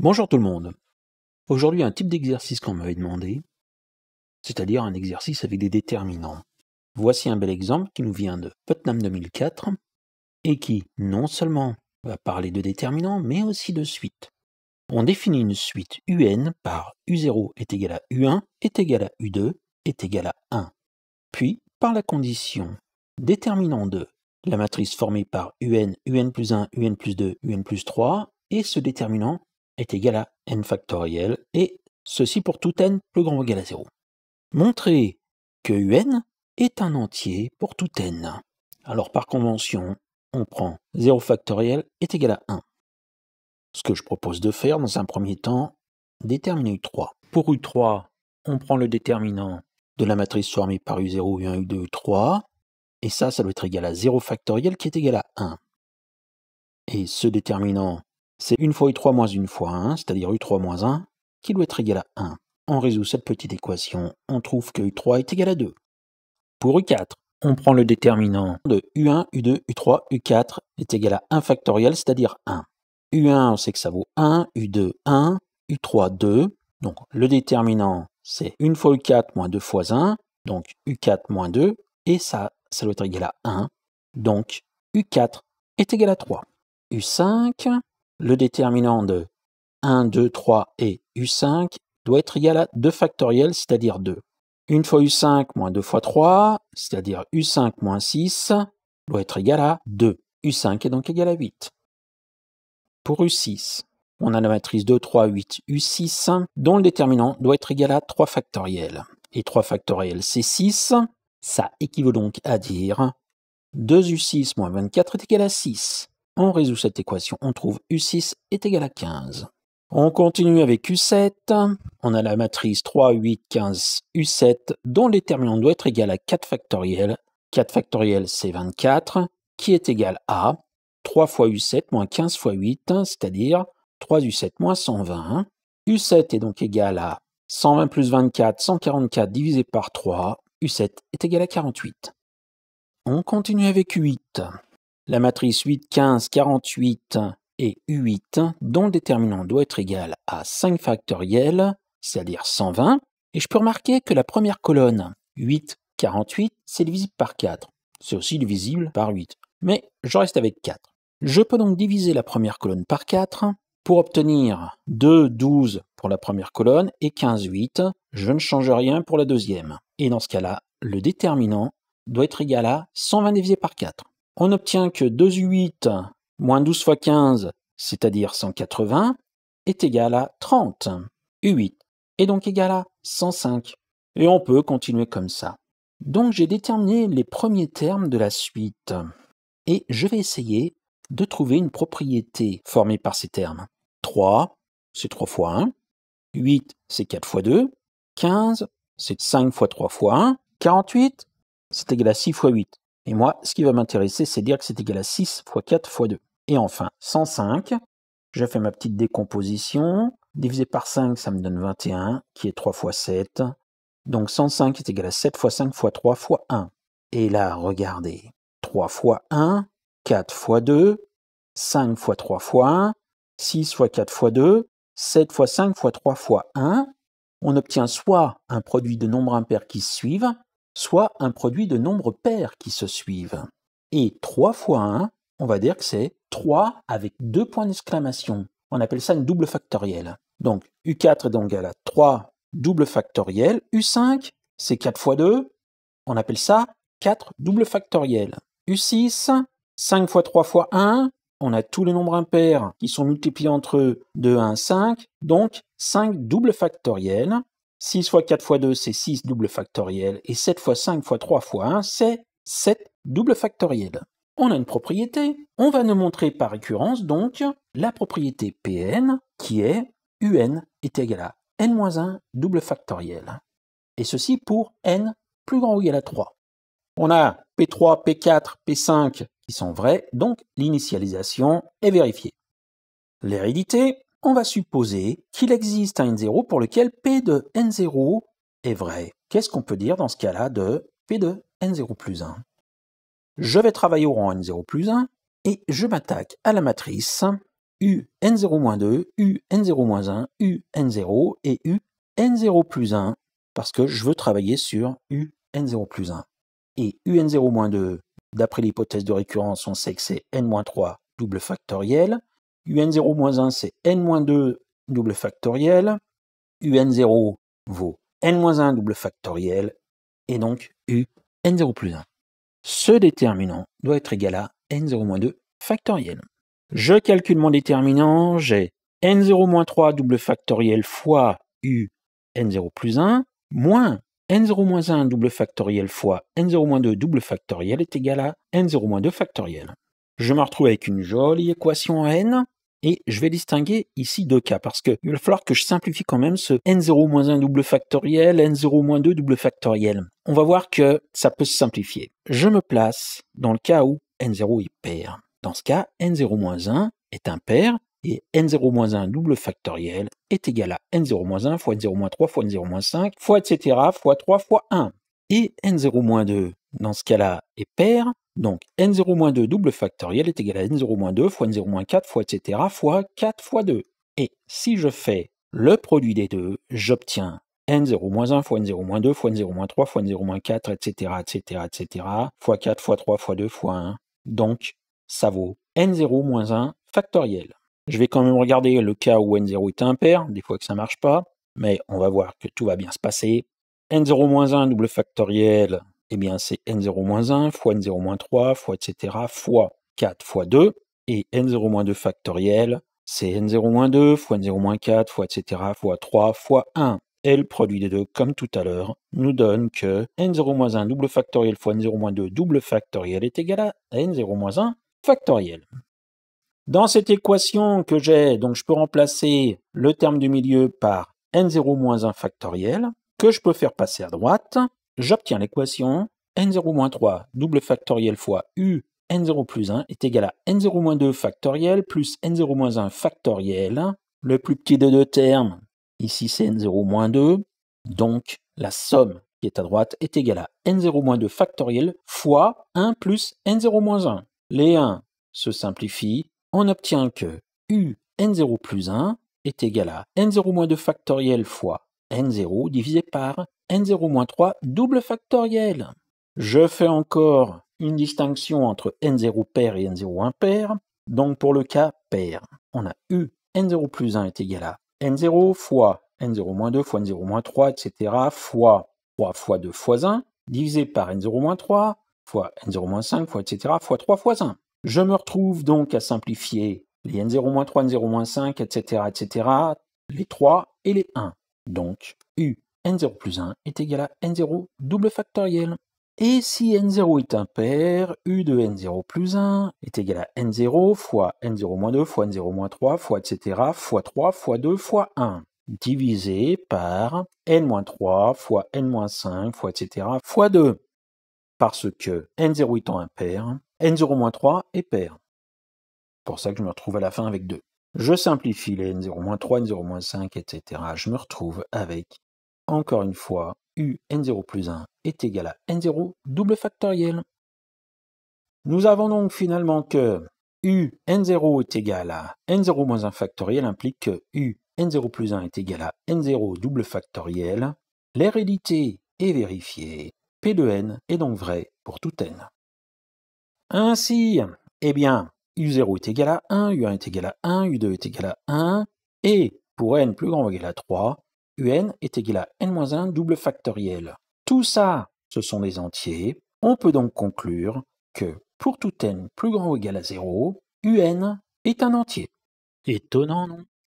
Bonjour tout le monde. Aujourd'hui, un type d'exercice qu'on m'avait demandé, c'est-à-dire un exercice avec des déterminants. Voici un bel exemple qui nous vient de Putnam 2004 et qui, non seulement va parler de déterminants, mais aussi de suites. On définit une suite UN par U0 est égal à U1 est égal à U2 est égal à 1. Puis, par la condition déterminant de la matrice formée par UN, UN plus 1, UN plus 2, UN plus 3, et ce déterminant est égal à n factoriel, et ceci pour tout n plus grand ou égal à 0. Montrer que UN est un entier pour tout n. Alors par convention, on prend 0 factoriel est égal à 1. Ce que je propose de faire dans un premier temps, déterminer U3. Pour U3, on prend le déterminant de la matrice formée par U0, U1, U2, U3, et ça doit être égal à 0 factoriel qui est égal à 1. Et ce déterminant, c'est une fois U3 moins une fois 1, c'est-à-dire U3 moins 1, qui doit être égal à 1. On résout cette petite équation, on trouve que U3 est égal à 2. Pour U4, on prend le déterminant de U1, U2, U3, U4 est égal à 1 factoriel, c'est-à-dire 1. U1, on sait que ça vaut 1, U2, 1, U3, 2. Donc le déterminant, c'est une fois U4 moins 2 fois 1, donc U4 moins 2, et ça doit être égal à 1. Donc U4 est égal à 3. U5, le déterminant de 1, 2, 3 et U5 doit être égal à 2 factoriel, c'est-à-dire 2. Une fois U5 moins 2 fois 3, c'est-à-dire U5 moins 6, doit être égal à 2. U5 est donc égal à 8. Pour U6, on a la matrice 2, 3, 8, U6, dont le déterminant doit être égal à 3 factoriel. Et 3 factoriel, c'est 6. Ça équivaut donc à dire 2U6 moins 24 est égal à 6. On résout cette équation, on trouve U6 est égal à 15. On continue avec U7. On a la matrice 3, 8, 15, U7, dont le déterminant doit être égal à 4 factoriel. 4 factoriel, c'est 24, qui est égal à 3 fois U7 moins 15 fois 8, c'est-à-dire 3U7 moins 120. U7 est donc égal à 120 plus 24, 144 divisé par 3. U7 est égal à 48. On continue avec U8. La matrice 8, 15, 48 et U8, dont le déterminant doit être égal à 5 factoriel, c'est-à-dire 120. Et je peux remarquer que la première colonne, 8, 48, c'est divisible par 4. C'est aussi divisible par 8. Mais je reste avec 4. Je peux donc diviser la première colonne par 4 pour obtenir 2, 12 pour la première colonne et 15, 8. Je ne change rien pour la deuxième. Et dans ce cas-là, le déterminant doit être égal à 120 divisé par 4. On obtient que 2U8 moins 12 fois 15, c'est-à-dire 180, est égal à 30. U8 est donc égal à 105. Et on peut continuer comme ça. Donc j'ai déterminé les premiers termes de la suite. Et je vais essayer de trouver une propriété formée par ces termes. 3, c'est 3 fois 1. 8, c'est 4 fois 2. 15, c'est 5 fois 3 fois 1. 48, c'est égal à 6 fois 8. Et moi, ce qui va m'intéresser, c'est dire que c'est égal à 6 fois 4 fois 2. Et enfin, 105, je fais ma petite décomposition. Divisé par 5, ça me donne 21, qui est 3 fois 7. Donc 105 est égal à 7 fois 5 fois 3 fois 1. Et là, regardez, 3 fois 1, 4 fois 2, 5 fois 3 fois 1, 6 fois 4 fois 2, 7 fois 5 fois 3 fois 1. On obtient soit un produit de nombres impairs qui se suivent, soit un produit de nombres pairs qui se suivent. Et 3 fois 1, on va dire que c'est 3 avec 2 points d'exclamation. On appelle ça une double factorielle. Donc U4 est donc égal à 3 double factoriel. U5, c'est 4 fois 2. On appelle ça 4 double factoriel. U6, 5 fois 3 fois 1. On a tous les nombres impairs qui sont multipliés entre eux de 1 à 5. Donc 5 double factoriel. 6 fois 4 fois 2, c'est 6 double factoriel. Et 7 fois 5 fois 3 fois 1, c'est 7 double factoriel. On a une propriété. On va nous montrer par récurrence, donc, la propriété Pn, qui est Un est égal à n-1 double factoriel. Et ceci pour n plus grand ou égal à 3. On a P3, P4, P5 qui sont vrais, donc l'initialisation est vérifiée. L'hérédité, on va supposer qu'il existe un n0 pour lequel P de n0 est vrai. Qu'est-ce qu'on peut dire dans ce cas-là de P de n0 plus 1? Je vais travailler au rang n0 plus 1 et je m'attaque à la matrice UN0-2, UN0-1, UN0 et UN0 plus 1, parce que je veux travailler sur UN0 plus 1. Et UN0-2, d'après l'hypothèse de récurrence, on sait que c'est N-3 double factoriel. UN0-1, c'est N-2 double factoriel. UN0 vaut N-1 double factoriel. Et donc UN0 plus 1. Ce déterminant doit être égal à N0-2 factoriel. Je calcule mon déterminant, j'ai N0-3 double factoriel fois UN0 plus 1 moins N0-1 double factoriel fois N0-2 double factoriel est égal à N0-2 factoriel. Je me retrouve avec une jolie équation en N et je vais distinguer ici deux cas parce qu'il va falloir que je simplifie quand même ce N0-1 double factoriel, N0-2 double factoriel. On va voir que ça peut se simplifier. Je me place dans le cas où N0 est pair. Dans ce cas, N0-1 est impair et N0-1 double factoriel est égal à N0-1 fois N0-3 fois N0-5 fois etc. fois 3 fois 1. Et N0-2 dans ce cas-là est pair, donc N0-2 double factoriel est égal à N0-2 fois N0-4 fois etc. fois 4 fois 2. Et si je fais le produit des deux, j'obtiens N0-1 fois N0-2 fois N0-3 fois N0-4 etc. etc. etc. fois 4 fois 3 fois 2 fois 1. Donc ça vaut N0-1 factoriel. Je vais quand même regarder le cas où N0 est impair, des fois que ça ne marche pas, mais on va voir que tout va bien se passer. N0-1 double factoriel, eh bien c'est N0-1 fois N0-3 fois etc. fois 4 fois 2, et N0-2 factoriel, c'est N0-2 fois N0-4 fois etc. fois 3 fois 1. Et le produit des deux, comme tout à l'heure, nous donne que N0-1 double factoriel fois N0-2 double factoriel est égal à N0-1 factoriel. Dans cette équation que j'ai, donc je peux remplacer le terme du milieu par N0-1 factoriel, que je peux faire passer à droite. J'obtiens l'équation N0-3 double factoriel fois U N0 plus 1 est égal à N0-2 factoriel plus N0-1 factoriel. Le plus petit des deux termes, ici c'est N0-2, donc la somme qui est à droite est égale à N0-2 factoriel fois 1 plus N0-1. Les 1 se simplifient, on obtient que U N0 plus 1 est égal à N0-2 factoriel fois N0 divisé par N0-3 double factoriel. Je fais encore une distinction entre N0 pair et N0 impair. Donc pour le cas pair, on a U N0 plus 1 est égal à N0 fois N0-2 fois N0-3, etc. fois 3 fois 2 fois 1 divisé par N0-3 fois N0-5 fois etc. fois 3 fois 1. Je me retrouve donc à simplifier les N0-3, N0-5, etc., etc., les 3 et les 1. Donc, U N0 plus 1 est égal à N0 double factoriel. Et si N0 est impair, U de N0 plus 1 est égal à N0 fois N0-2 fois N0-3 fois etc. fois 3 fois 2 fois 1 divisé par N-3 fois N-5 fois etc. fois 2. Parce que N0 étant impair, N0-3 est pair. C'est pour ça que je me retrouve à la fin avec 2. Je simplifie les N0-3, N0-5, etc. Je me retrouve avec, encore une fois, U N0 plus 1 est égal à N0 double factoriel. Nous avons donc finalement que U N0 est égal à N0 moins 1 factoriel implique que U N0 plus 1 est égal à N0 double factoriel. L'hérédité est vérifiée. P de n est donc vrai pour tout n. Ainsi, eh bien, U0 est égal à 1, U1 est égal à 1, U2 est égal à 1, et pour n plus grand ou égal à 3, Un est égal à n-1 double factoriel. Tout ça, ce sont des entiers. On peut donc conclure que pour tout n plus grand ou égal à 0, Un est un entier. Étonnant, non ?